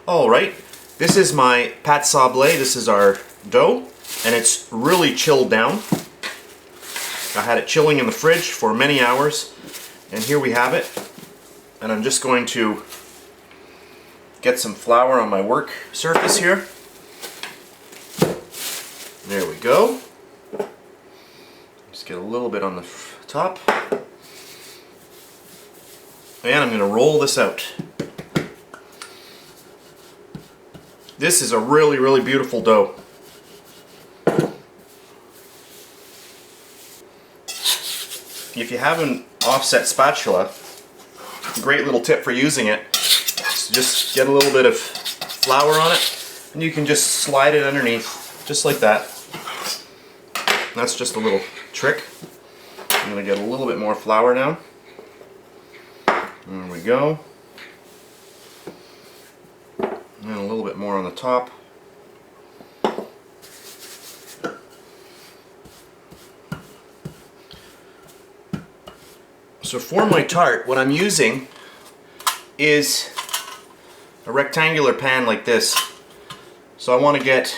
Alright, this is my pâte sablé. This is our dough, and it's really chilled down. I had it chilling in the fridge for many hours, and here we have it. And I'm just going to get some flour on my work surface here. There we go. Just get a little bit on the top. And I'm going to roll this out. This is a really, really beautiful dough. If you have an offset spatula, great little tip for using it, is just get a little bit of flour on it, and you can just slide it underneath, just like that. That's just a little trick. I'm going to get a little bit more flour now. There we go. And a little bit more on the top. So for my tart, what I'm using is a rectangular pan like this. So I want to get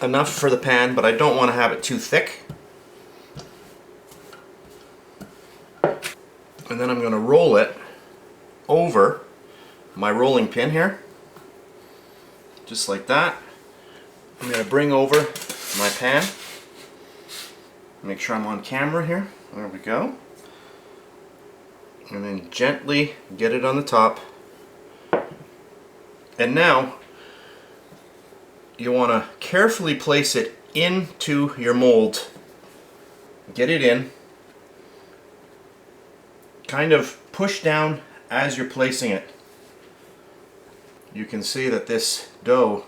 enough for the pan, but I don't want to have it too thick. And then I'm going to roll it over my rolling pin here. Just like that. I'm going to bring over my pan. Make sure I'm on camera here. There we go. And then gently get it on the top. And now you want to carefully place it into your mold. Get it in. Kind of push down as you're placing it. You can see that this dough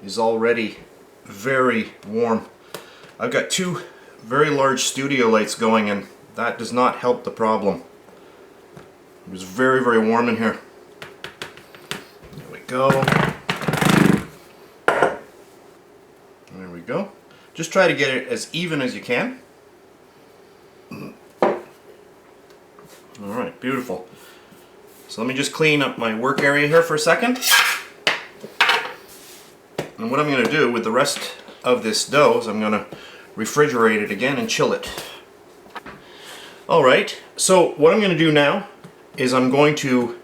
is already very warm. I've got two very large studio lights going, and that does not help the problem. It was very, very warm in here. There we go. There we go. Just try to get it as even as you can. Alright, beautiful. So let me just clean up my work area here for a second. And what I'm going to do with the rest of this dough is I'm going to refrigerate it again and chill it. Alright, so what I'm going to do now is I'm going to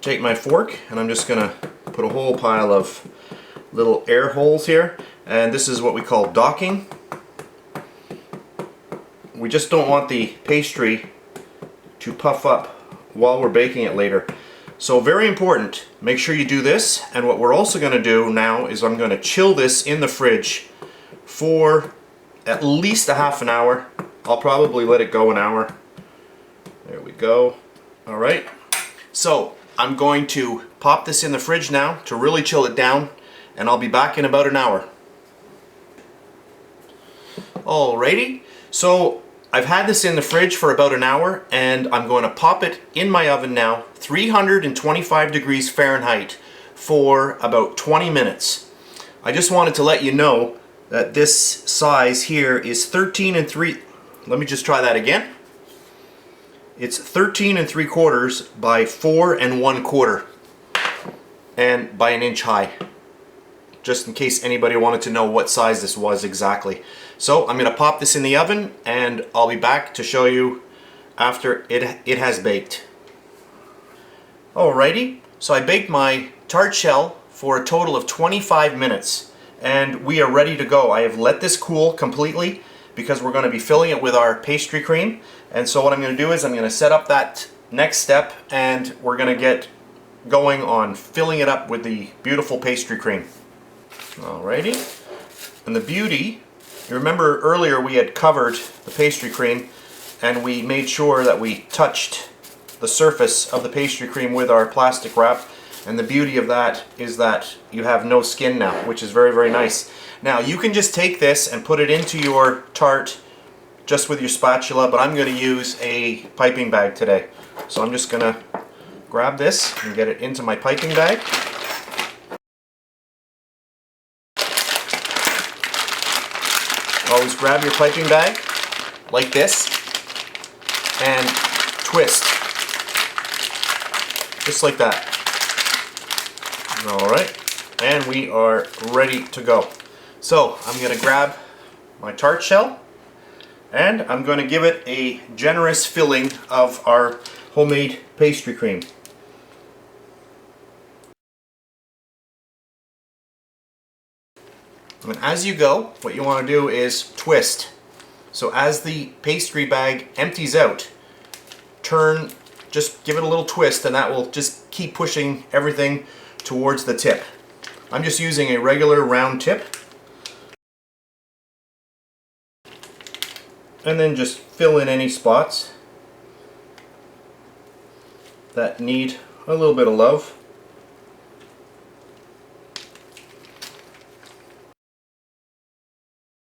take my fork and I'm just going to put a whole pile of little air holes here. And this is what we call docking. We just don't want the pastry to puff up while we're baking it later. So very important, make sure you do this. And what we're also going to do now is I'm going to chill this in the fridge for at least a half an hour. I'll probably let it go an hour. There we go. Alright, so I'm going to pop this in the fridge now to really chill it down, and I'll be back in about an hour. Alrighty, so I've had this in the fridge for about an hour, and I'm going to pop it in my oven now, 325 degrees Fahrenheit, for about 20 minutes. I just wanted to let you know that this size here is 13 3. Let me just try that again. It's 13 3/4 by 4 1/4, and by an inch high. Just in case anybody wanted to know what size this was exactly. So I'm going to pop this in the oven, and I'll be back to show you after it has baked. Alrighty, so I baked my tart shell for a total of 25 minutes, and we are ready to go. I have let this cool completely because we're going to be filling it with our pastry cream. And so what I'm going to do is I'm going to set up that next step, and we're going to get going on filling it up with the beautiful pastry cream. Alrighty, and the beauty, you remember earlier we had covered the pastry cream and we made sure that we touched the surface of the pastry cream with our plastic wrap, and the beauty of that is that you have no skin now, which is very, very nice. Now you can just take this and put it into your tart just with your spatula, but I'm going to use a piping bag today. So I'm just going to grab this and get it into my piping bag. Always grab your piping bag like this and twist, just like that. All right, and we are ready to go. So I'm going to grab my tart shell and I'm going to give it a generous filling of our homemade pastry cream. And as you go, what you want to do is twist. So as the pastry bag empties out, just give it a little twist, and that will just keep pushing everything towards the tip. I'm just using a regular round tip. And then just fill in any spots that need a little bit of love.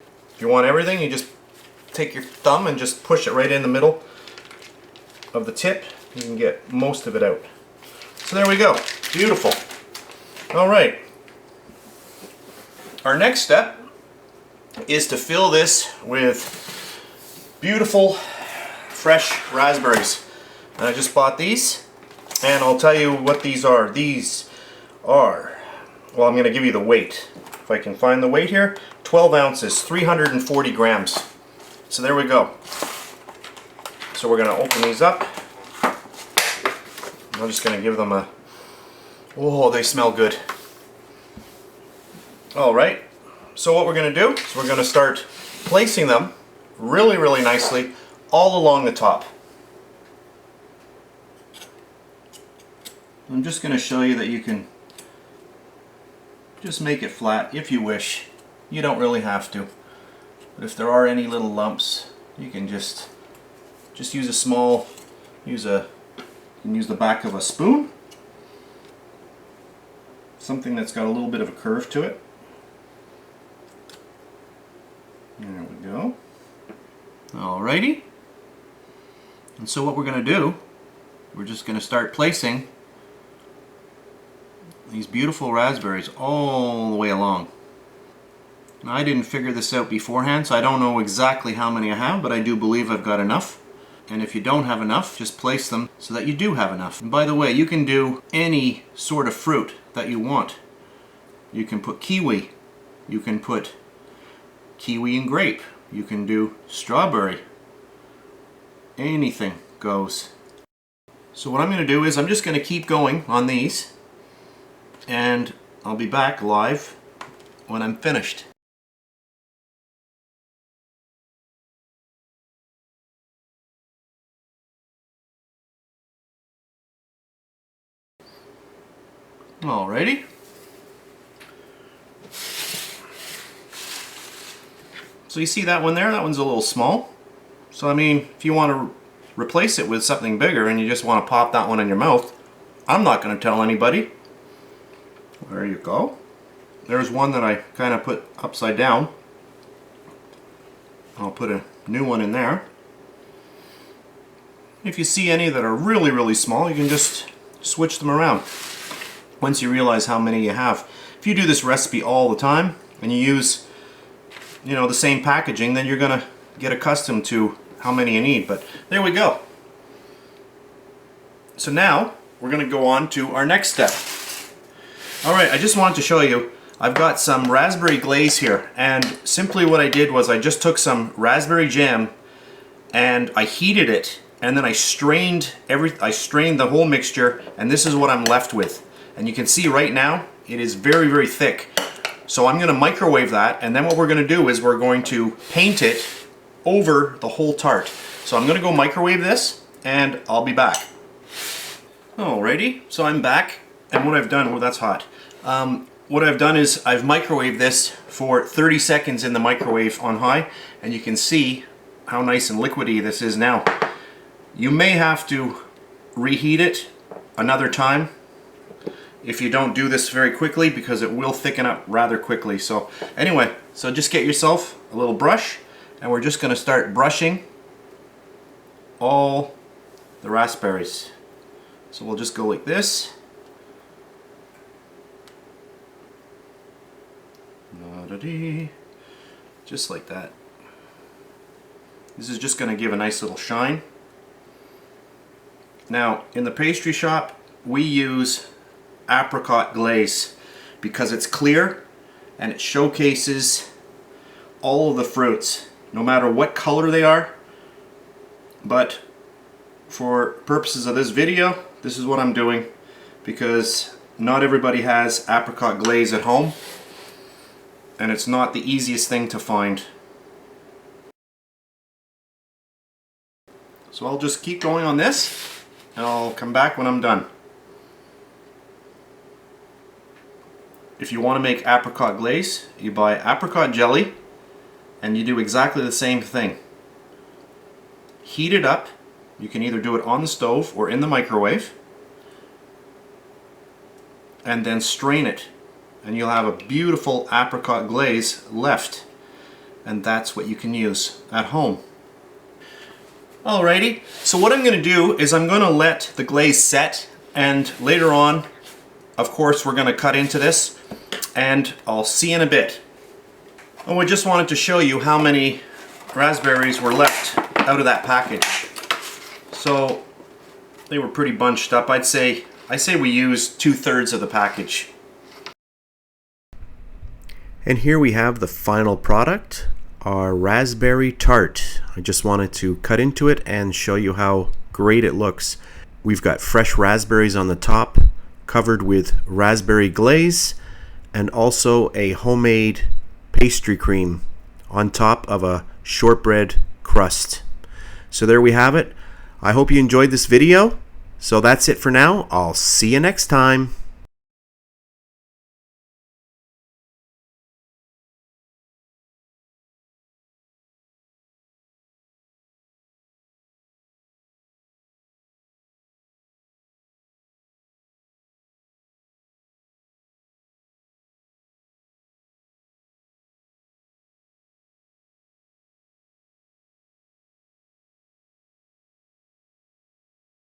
If you want everything, you just take your thumb and just push it right in the middle of the tip. You can get most of it out. So there we go. Beautiful. All right. Our next step is to fill this with beautiful fresh raspberries. And I just bought these, and I'll tell you what these are. These are, well, I'm going to give you the weight. If I can find the weight here, 12 ounces, 340 grams. So there we go. So we're going to open these up. I'm just going to give them a, oh, they smell good. All right, so what we're going to do is we're going to start placing them really, really nicely all along the top. I'm just going to show you that you can just make it flat if you wish. You don't really have to. But if there are any little lumps, you can just use a small, you can use the back of a spoon. Something that's got a little bit of a curve to it. There we go. Alrighty. And so what we're going to do, we're just going to start placing these beautiful raspberries all the way along. Now, I didn't figure this out beforehand, so I don't know exactly how many I have, but I do believe I've got enough. And if you don't have enough, just place them so that you do have enough. And by the way, you can do any sort of fruit that you want. You can put kiwi, you can put kiwi and grape, you can do strawberry. Anything goes. So what I'm going to do is I'm just going to keep going on these, and I'll be back live when I'm finished. Alrighty. So you see that one there? That one's a little small. So I mean, if you want to replace it with something bigger and you just want to pop that one in your mouth, I'm not going to tell anybody. There you go. There's one that I kind of put upside down. I'll put a new one in there. If you see any that are really, really small, you can just switch them around once you realize how many you have. If you do this recipe all the time and you use, you know, the same packaging, then you're going to get accustomed to how many you need. But there we go. So now we're going to go on to our next step. Alright, I just wanted to show you, I've got some raspberry glaze here, and simply what I did was I just took some raspberry jam and I heated it, and then I strained the whole mixture, and this is what I'm left with. And you can see right now it is very, very thick. So I'm going to microwave that, and then what we're going to do is we're going to paint it over the whole tart. So I'm going to go microwave this, and I'll be back. Alrighty, so I'm back, and what I've done, oh, that's hot. What I've done is I've microwaved this for 30 seconds in the microwave on high, and you can see how nice and liquidy this is now. You may have to reheat it another time if you don't do this very quickly, because it will thicken up rather quickly. So anyway, so just get yourself a little brush, and we're just going to start brushing all the raspberries. So we'll just go like this. Just like that. This is just going to give a nice little shine. Now, in the pastry shop, we use apricot glaze because it's clear and it showcases all of the fruits, no matter what color they are. But for purposes of this video, this is what I'm doing because not everybody has apricot glaze at home and it's not the easiest thing to find. So I'll just keep going on this and I'll come back when I'm done. If you want to make apricot glaze, you buy apricot jelly and you do exactly the same thing. Heat it up. You can either do it on the stove or in the microwave, and then strain it, and you'll have a beautiful apricot glaze left, and that's what you can use at home. Alrighty, so what I'm going to do is I'm going to let the glaze set, and later on, of course, we're going to cut into this, and I'll see you in a bit. Oh, I just wanted to show you how many raspberries were left out of that package. So they were pretty bunched up. I say we used 2/3 of the package. And here we have the final product, our raspberry tart. I just wanted to cut into it and show you how great it looks. We've got fresh raspberries on the top, covered with raspberry glaze, and also a homemade pastry cream on top of a shortbread crust. So there we have it. I hope you enjoyed this video. So that's it for now. I'll see you next time.